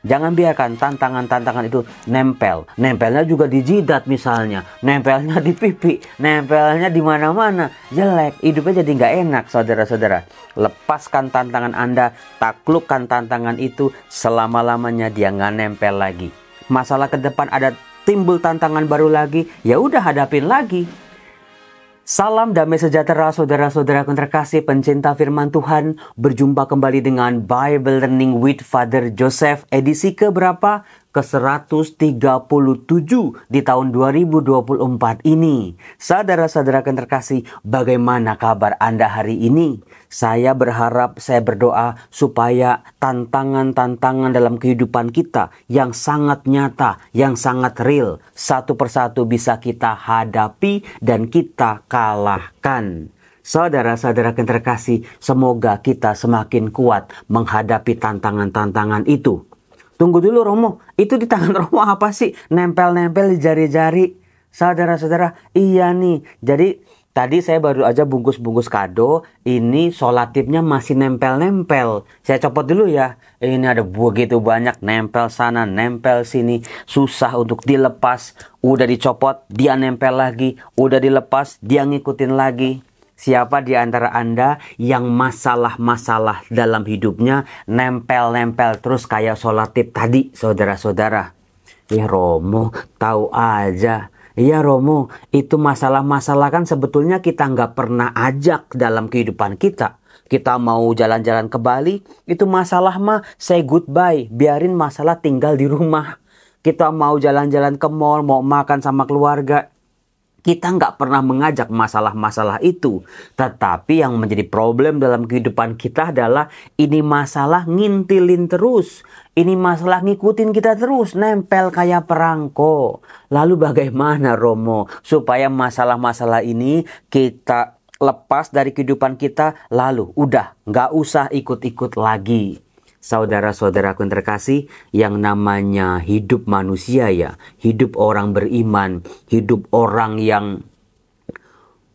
Jangan biarkan tantangan-tantangan itu nempel. Nempelnya juga di jidat misalnya. Nempelnya di pipi. Nempelnya di mana-mana. Jelek. Hidupnya jadi nggak enak, saudara-saudara. Lepaskan tantangan Anda. Taklukkan tantangan itu. Selama-lamanya dia nggak nempel lagi. Masalah ke depan ada timbul tantangan baru lagi. Ya udah, hadapin lagi. Salam damai sejahtera saudara-saudara terkasih pencinta firman Tuhan. Berjumpa kembali dengan Bible Learning with Father Joseph edisi keberapa? Ke-137 di tahun 2024 ini. Saudara-saudara terkasih, bagaimana kabar Anda hari ini? Saya berharap, saya berdoa supaya tantangan-tantangan dalam kehidupan kita yang sangat nyata, yang sangat real, satu persatu bisa kita hadapi dan kita kalahkan. Saudara-saudara yang terkasih, semoga kita semakin kuat menghadapi tantangan-tantangan itu. Tunggu dulu Romo, itu di tangan Romo apa sih? Nempel-nempel di jari-jari. Saudara-saudara, iya nih. Jadi tadi saya baru aja bungkus-bungkus kado. Ini solatipnya masih nempel-nempel. Saya copot dulu ya. Ini ada begitu banyak, nempel sana, nempel sini. Susah untuk dilepas. Udah dicopot, dia nempel lagi. Udah dilepas, dia ngikutin lagi. Siapa di antara Anda yang masalah-masalah dalam hidupnya nempel-nempel terus kayak solatip tadi, saudara-saudara? Ya Romo, tahu aja. Iya Romo, itu masalah-masalah kan sebetulnya kita nggak pernah ajak dalam kehidupan kita. Kita mau jalan-jalan ke Bali, itu masalah mah say goodbye, biarin masalah tinggal di rumah. Kita mau jalan-jalan ke mall, mau makan sama keluarga, kita nggak pernah mengajak masalah-masalah itu. Tetapi yang menjadi problem dalam kehidupan kita adalah ini masalah ngintilin terus. Ini masalah ngikutin kita terus, nempel kayak perangko. Lalu bagaimana Romo supaya masalah-masalah ini kita lepas dari kehidupan kita, lalu udah nggak usah ikut-ikut lagi. Saudara-saudaraku yang terkasih, yang namanya hidup manusia ya, hidup orang beriman, hidup orang yang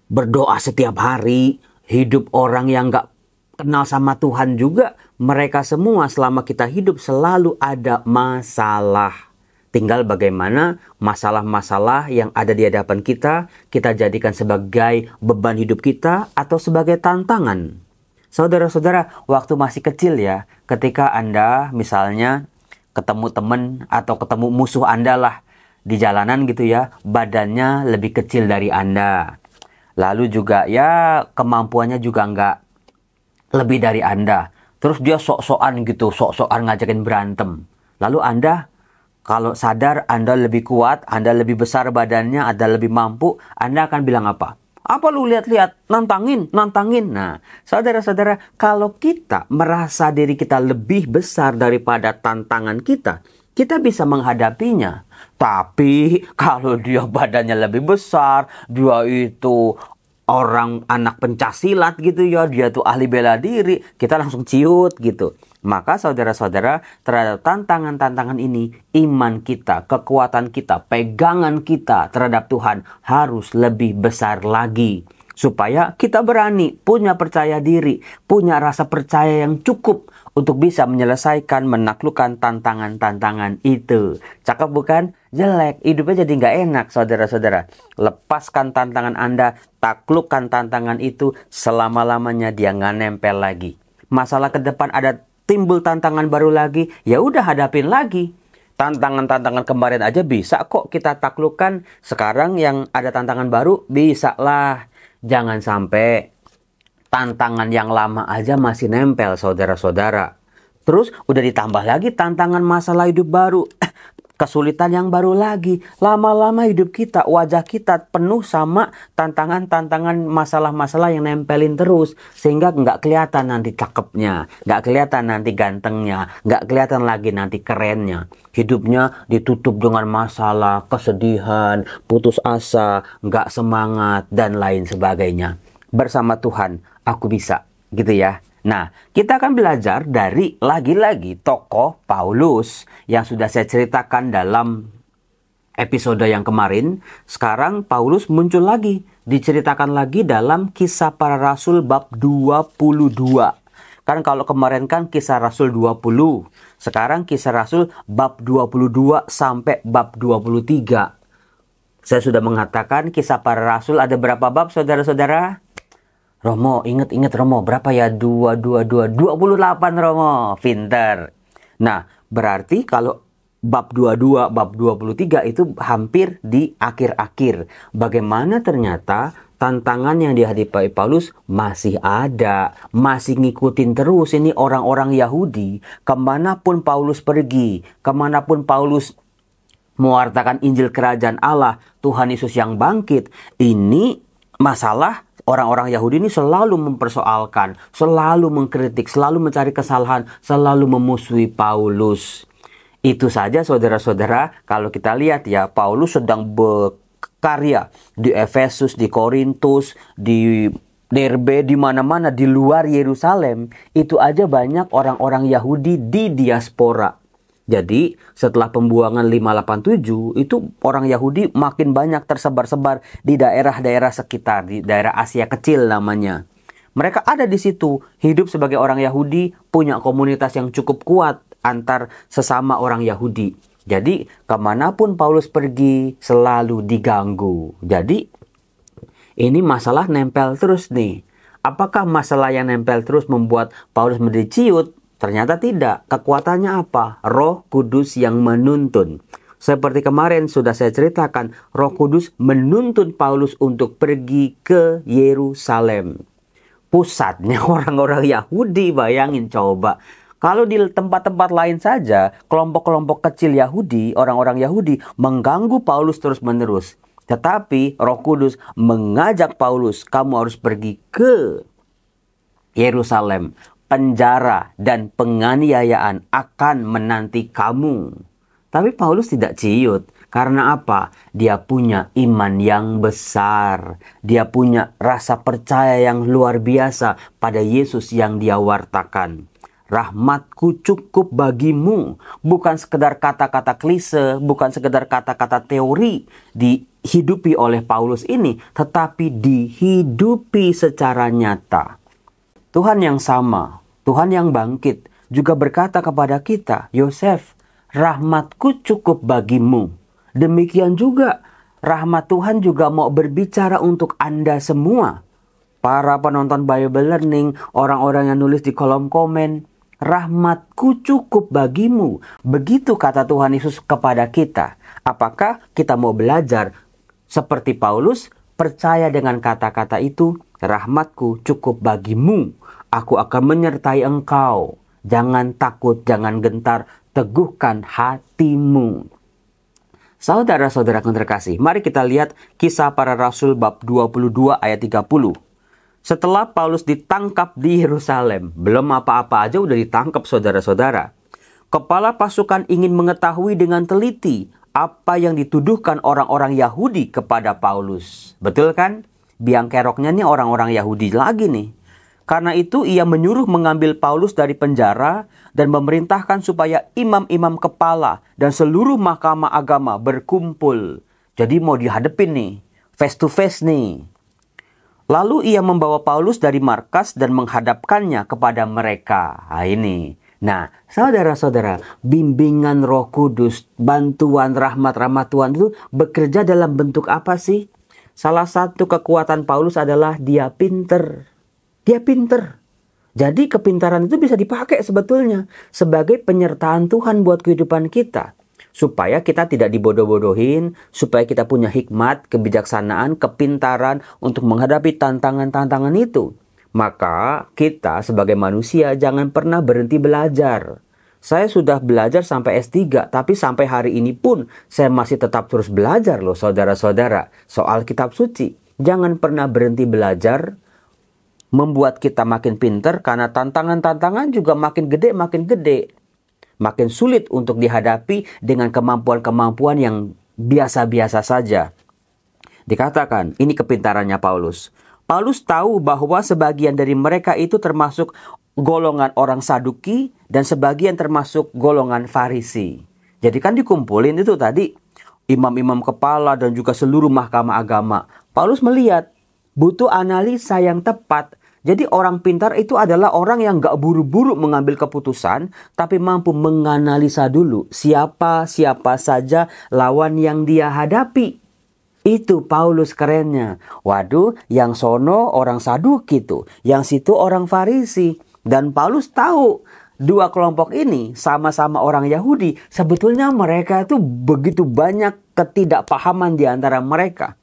berdoa setiap hari, hidup orang yang gak kenal sama Tuhan juga, mereka semua selama kita hidup selalu ada masalah. Tinggal bagaimana masalah-masalah yang ada di hadapan kita jadikan sebagai beban hidup kita atau sebagai tantangan. Saudara-saudara, waktu masih kecil ya, ketika Anda misalnya ketemu teman atau ketemu musuh Anda lah di jalanan gitu ya, badannya lebih kecil dari Anda. Lalu juga ya kemampuannya juga nggak lebih dari Anda. Terus dia sok-sokan gitu, sok-sokan ngajakin berantem. Lalu Anda kalau sadar Anda lebih kuat, Anda lebih besar badannya, Anda lebih mampu, Anda akan bilang apa? Apa lu lihat-lihat? Nantangin. Nah, saudara-saudara, kalau kita merasa diri kita lebih besar daripada tantangan kita bisa menghadapinya. Tapi kalau dia badannya lebih besar, dia itu orang anak pencaksilat gitu ya, dia tuh ahli bela diri, kita langsung ciut gitu. Maka saudara-saudara, terhadap tantangan-tantangan ini, iman kita, kekuatan kita, pegangan kita terhadap Tuhan harus lebih besar lagi. Supaya kita berani, punya percaya diri, punya rasa percaya yang cukup untuk bisa menyelesaikan, menaklukkan tantangan-tantangan itu. Cakep bukan? Jelek, hidupnya jadi nggak enak saudara-saudara. Lepaskan tantangan Anda, taklukkan tantangan itu, selama-lamanya dia nggak nempel lagi. Masalah ke depan ada timbul tantangan baru lagi, ya udah hadapin lagi. Tantangan-tantangan kemarin aja bisa kok kita taklukkan. Sekarang yang ada tantangan baru, bisa lah. Jangan sampai tantangan yang lama aja masih nempel saudara-saudara. Terus udah ditambah lagi tantangan masalah hidup baru. Kesulitan yang baru lagi. Lama-lama hidup kita, wajah kita penuh sama tantangan-tantangan masalah-masalah yang nempelin terus. Sehingga nggak kelihatan nanti cakepnya. Nggak kelihatan nanti gantengnya. Nggak kelihatan lagi nanti kerennya. Hidupnya ditutup dengan masalah, kesedihan, putus asa, nggak semangat, dan lain sebagainya. Bersama Tuhan, aku bisa. Gitu ya. Nah, kita akan belajar dari lagi-lagi tokoh Paulus yang sudah saya ceritakan dalam episode yang kemarin. Sekarang Paulus muncul lagi, diceritakan lagi dalam Kisah Para Rasul bab 22. Kan kalau kemarin kan Kisah Rasul 20. Sekarang Kisah Rasul bab 22 sampai bab 23. Saya sudah mengatakan Kisah Para Rasul ada berapa bab, saudara-saudara? Romo, ingat Romo, berapa ya? 28 Romo, pinter. Nah, berarti kalau bab 22, bab 23 itu hampir di akhir-akhir. Bagaimana ternyata tantangan yang dihadapi Paulus masih ada, masih ngikutin terus ini orang-orang Yahudi. Kemanapun Paulus pergi, kemanapun Paulus mewartakan Injil Kerajaan Allah, Tuhan Yesus yang bangkit, ini masalah orang-orang Yahudi ini selalu mempersoalkan, selalu mengkritik, selalu mencari kesalahan, selalu memusuhi Paulus. Itu saja saudara-saudara, kalau kita lihat ya, Paulus sedang berkarya di Efesus, di Korintus, di Derbe, di mana-mana di luar Yerusalem. Itu aja banyak orang-orang Yahudi di diaspora. Jadi setelah pembuangan 587 itu orang Yahudi makin banyak tersebar-sebar di daerah-daerah sekitar, di daerah Asia Kecil namanya. Mereka ada di situ, hidup sebagai orang Yahudi, punya komunitas yang cukup kuat antar sesama orang Yahudi. Jadi kemanapun Paulus pergi selalu diganggu. Jadi ini masalah nempel terus nih. Apakah masalah yang nempel terus membuat Paulus menjadi ciut? Ternyata tidak. Kekuatannya apa? Roh Kudus yang menuntun. Seperti kemarin sudah saya ceritakan, Roh Kudus menuntun Paulus untuk pergi ke Yerusalem. Pusatnya orang-orang Yahudi, bayangin coba. Kalau di tempat-tempat lain saja, kelompok-kelompok kecil Yahudi, orang-orang Yahudi mengganggu Paulus terus-menerus. Tetapi Roh Kudus mengajak Paulus, kamu harus pergi ke Yerusalem. Penjara dan penganiayaan akan menanti kamu. Tapi Paulus tidak ciut. Karena apa? Dia punya iman yang besar. Dia punya rasa percaya yang luar biasa pada Yesus yang dia wartakan. Rahmatku cukup bagimu. Bukan sekedar kata-kata klise, bukan sekedar kata-kata teori dihidupi oleh Paulus ini, tetapi dihidupi secara nyata. Tuhan yang sama, Tuhan yang bangkit, juga berkata kepada kita, Yosef, rahmatku cukup bagimu. Demikian juga, rahmat Tuhan juga mau berbicara untuk Anda semua. Para penonton Bible Learning, orang-orang yang nulis di kolom komen, rahmatku cukup bagimu. Begitu kata Tuhan Yesus kepada kita. Apakah kita mau belajar seperti Paulus, percaya dengan kata-kata itu, rahmatku cukup bagimu. Aku akan menyertai engkau. Jangan takut, jangan gentar, teguhkan hatimu. Saudara-saudara yang terkasih, mari kita lihat Kisah Para Rasul bab 22 ayat 30. Setelah Paulus ditangkap di Yerusalem, belum apa-apa aja udah ditangkap saudara-saudara. Kepala pasukan ingin mengetahui dengan teliti apa yang dituduhkan orang-orang Yahudi kepada Paulus. Betul kan? Biang keroknya nih orang-orang Yahudi lagi nih. Karena itu ia menyuruh mengambil Paulus dari penjara dan memerintahkan supaya imam-imam kepala dan seluruh mahkamah agama berkumpul. Jadi mau dihadapin nih, face to face nih. Lalu ia membawa Paulus dari markas dan menghadapkannya kepada mereka. Nah ini. Nah, saudara-saudara, bimbingan Roh Kudus, bantuan rahmat-rahmat Tuhan itu bekerja dalam bentuk apa sih? Salah satu kekuatan Paulus adalah dia pinter. Dia pinter. Jadi kepintaran itu bisa dipakai sebetulnya sebagai penyertaan Tuhan buat kehidupan kita. Supaya kita tidak dibodoh-bodohin, supaya kita punya hikmat, kebijaksanaan, kepintaran untuk menghadapi tantangan-tantangan itu. Maka kita sebagai manusia jangan pernah berhenti belajar. Saya sudah belajar sampai S3, tapi sampai hari ini pun saya masih tetap terus belajar loh saudara-saudara. Soal kitab suci, jangan pernah berhenti belajar. Membuat kita makin pinter karena tantangan-tantangan juga makin gede, makin gede. Makin sulit untuk dihadapi dengan kemampuan-kemampuan yang biasa-biasa saja. Dikatakan, ini kepintarannya Paulus. Paulus tahu bahwa sebagian dari mereka itu termasuk golongan orang Saduki dan sebagian termasuk golongan Farisi. Jadi kan dikumpulin itu tadi imam-imam kepala dan juga seluruh mahkamah agama. Paulus melihat butuh analisa yang tepat Jadi orang pintar itu adalah orang yang gak buru-buru mengambil keputusan, tapi mampu menganalisa dulu siapa saja lawan yang dia hadapi. Itu Paulus kerennya. Waduh, yang sono orang Saduki tuh, yang situ orang Farisi. Dan Paulus tahu dua kelompok ini sama-sama orang Yahudi. Sebetulnya mereka itu begitu banyak ketidakpahaman di antara mereka.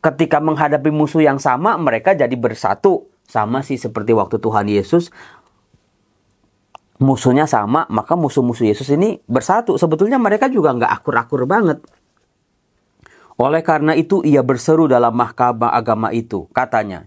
Ketika menghadapi musuh yang sama, mereka jadi bersatu. Sama sih seperti waktu Tuhan Yesus. Musuhnya sama, maka musuh-musuh Yesus ini bersatu. Sebetulnya mereka juga nggak akur-akur banget. Oleh karena itu ia berseru dalam mahkamah agama itu. Katanya,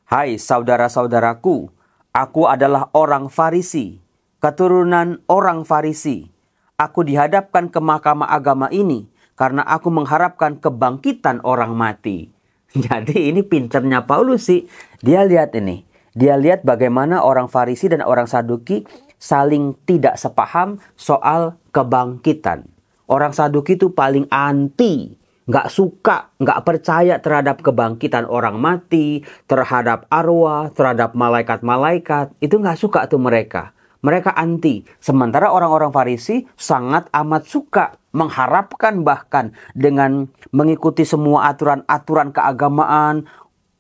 "Hai saudara-saudaraku, aku adalah orang Farisi, keturunan orang Farisi. Aku dihadapkan ke mahkamah agama ini karena aku mengharapkan kebangkitan orang mati." Jadi ini pinternya Paulus sih. Dia lihat ini. Dia lihat bagaimana orang Farisi dan orang Saduki saling tidak sepaham soal kebangkitan. Orang Saduki itu paling anti, nggak suka, nggak percaya terhadap kebangkitan orang mati, terhadap arwah, terhadap malaikat-malaikat. Itu nggak suka tuh mereka. Mereka anti. Sementara orang-orang Farisi sangat amat suka, mengharapkan bahkan dengan mengikuti semua aturan-aturan keagamaan,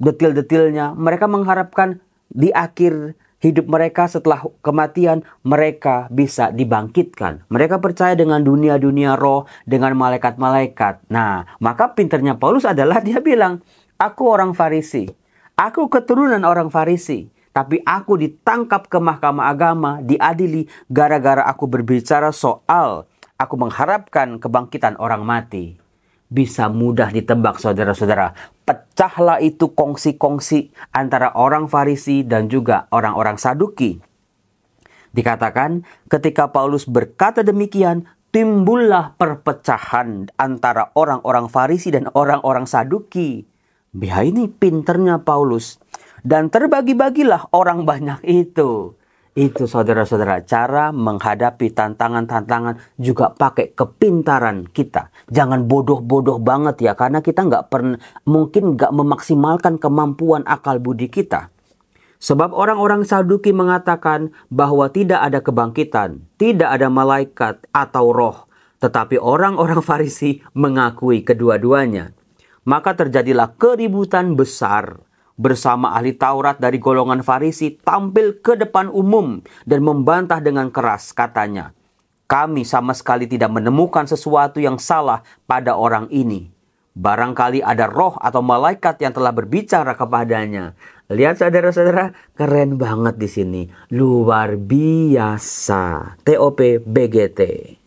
detil-detilnya. Mereka mengharapkan di akhir hidup mereka setelah kematian, mereka bisa dibangkitkan. Mereka percaya dengan dunia-dunia roh, dengan malaikat-malaikat. Nah, maka pinternya Paulus adalah dia bilang, "Aku orang Farisi. Aku keturunan orang Farisi. Tapi aku ditangkap ke mahkamah agama, diadili gara-gara aku berbicara soal aku mengharapkan kebangkitan orang mati." Bisa mudah ditebak saudara-saudara. Pecahlah itu kongsi-kongsi antara orang Farisi dan juga orang-orang Saduki. Dikatakan ketika Paulus berkata demikian, timbullah perpecahan antara orang-orang Farisi dan orang-orang Saduki. Ya ini pinternya Paulus. Dan terbagi-bagilah orang banyak itu. Itu saudara-saudara, cara menghadapi tantangan-tantangan juga pakai kepintaran kita. Jangan bodoh-bodoh banget ya, karena kita mungkin nggak memaksimalkan kemampuan akal budi kita. Sebab orang-orang Saduki mengatakan bahwa tidak ada kebangkitan, tidak ada malaikat atau roh. Tetapi orang-orang Farisi mengakui kedua-duanya. Maka terjadilah keributan besar. Bersama ahli Taurat dari golongan Farisi tampil ke depan umum dan membantah dengan keras, katanya, "Kami sama sekali tidak menemukan sesuatu yang salah pada orang ini. Barangkali ada roh atau malaikat yang telah berbicara kepadanya." Lihat saudara-saudara, keren banget di sini. Luar biasa. TOP BGT.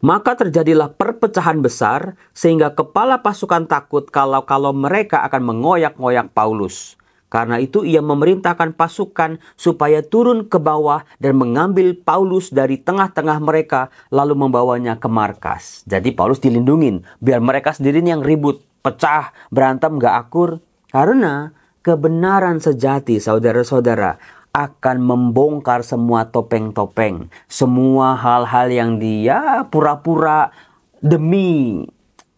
Maka terjadilah perpecahan besar sehingga kepala pasukan takut kalau mereka akan mengoyak-ngoyak Paulus. Karena itu ia memerintahkan pasukan supaya turun ke bawah dan mengambil Paulus dari tengah-tengah mereka lalu membawanya ke markas. Jadi Paulus dilindungin biar mereka sendiri yang ribut, pecah, berantem, gak akur. Karena kebenaran sejati saudara-saudara akan membongkar semua topeng-topeng. Semua hal-hal yang dia pura-pura demi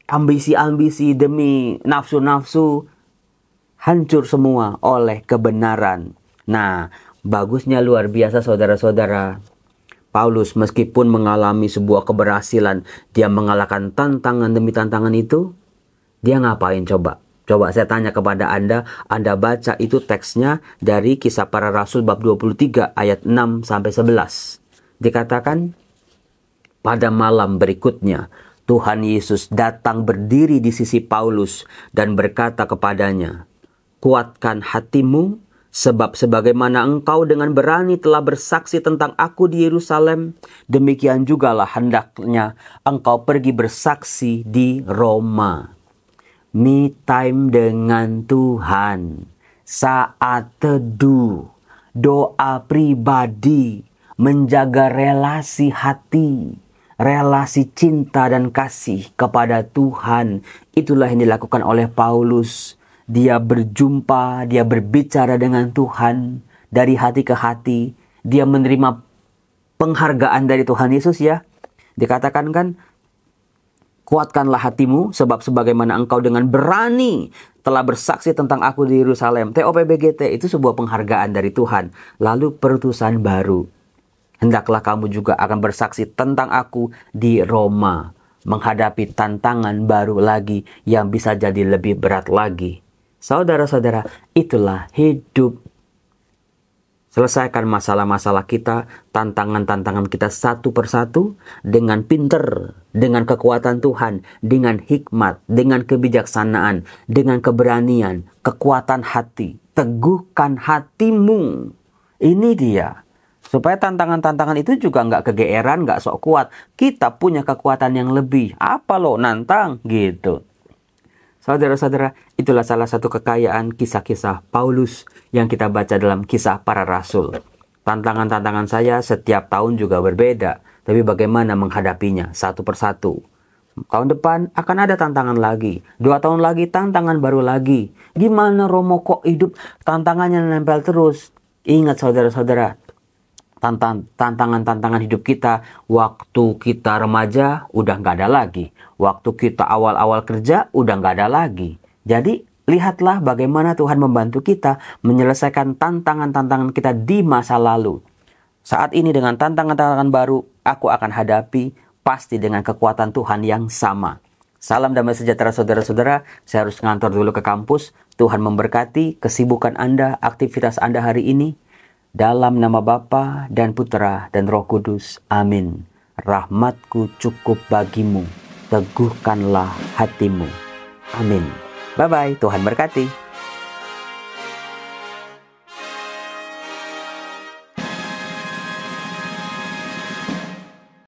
ambisi-ambisi, demi nafsu-nafsu. Hancur semua oleh kebenaran. Nah, bagusnya luar biasa saudara-saudara. Paulus meskipun mengalami sebuah keberhasilan, dia mengalahkan tantangan demi tantangan itu. Dia ngapain coba? Coba saya tanya kepada Anda baca itu teksnya dari Kisah Para Rasul bab 23 ayat 6-11. Dikatakan, pada malam berikutnya, Tuhan Yesus datang berdiri di sisi Paulus dan berkata kepadanya, "Kuatkan hatimu, sebab sebagaimana engkau dengan berani telah bersaksi tentang aku di Yerusalem, demikian jugalah hendaknya engkau pergi bersaksi di Roma." Me time dengan Tuhan, saat teduh, doa pribadi, menjaga relasi hati, relasi cinta dan kasih kepada Tuhan. Itulah yang dilakukan oleh Paulus. Dia berjumpa, dia berbicara dengan Tuhan dari hati ke hati. Dia menerima penghargaan dari Tuhan Yesus ya. Dikatakan kan, kuatkanlah hatimu sebab sebagaimana engkau dengan berani telah bersaksi tentang aku di Yerusalem. TOPBGT itu sebuah penghargaan dari Tuhan. Lalu perutusan baru. Hendaklah kamu juga akan bersaksi tentang aku di Roma, menghadapi tantangan baru lagi yang bisa jadi lebih berat lagi. Saudara-saudara, itulah hidup. Selesaikan masalah-masalah kita, tantangan-tantangan kita satu persatu dengan pinter, dengan kekuatan Tuhan, dengan hikmat, dengan kebijaksanaan, dengan keberanian, kekuatan hati. Teguhkan hatimu. Ini dia. Supaya tantangan-tantangan itu juga nggak kegeeran, nggak sok kuat. Kita punya kekuatan yang lebih. Apa lo nantang? Gitu. Saudara-saudara, itulah salah satu kekayaan kisah-kisah Paulus yang kita baca dalam Kisah Para Rasul. Tantangan-tantangan saya setiap tahun juga berbeda. Tapi bagaimana menghadapinya satu persatu. Tahun depan akan ada tantangan lagi. 2 tahun lagi tantangan baru lagi. Gimana Romo kok hidup tantangannya nempel terus? Ingat saudara-saudara. Tantangan-tantangan hidup kita waktu kita remaja udah nggak ada lagi. Waktu kita awal-awal kerja udah nggak ada lagi. Jadi lihatlah bagaimana Tuhan membantu kita menyelesaikan tantangan-tantangan kita di masa lalu. Saat ini dengan tantangan-tantangan baru aku akan hadapi pasti dengan kekuatan Tuhan yang sama. Salam damai sejahtera saudara-saudara. Saya harus ngantor dulu ke kampus. Tuhan memberkati kesibukan Anda, aktivitas Anda hari ini. Dalam nama Bapa dan Putra dan Roh Kudus. Amin. Rahmatku cukup bagimu. Teguhkanlah hatimu. Amin. Bye-bye. Tuhan berkati.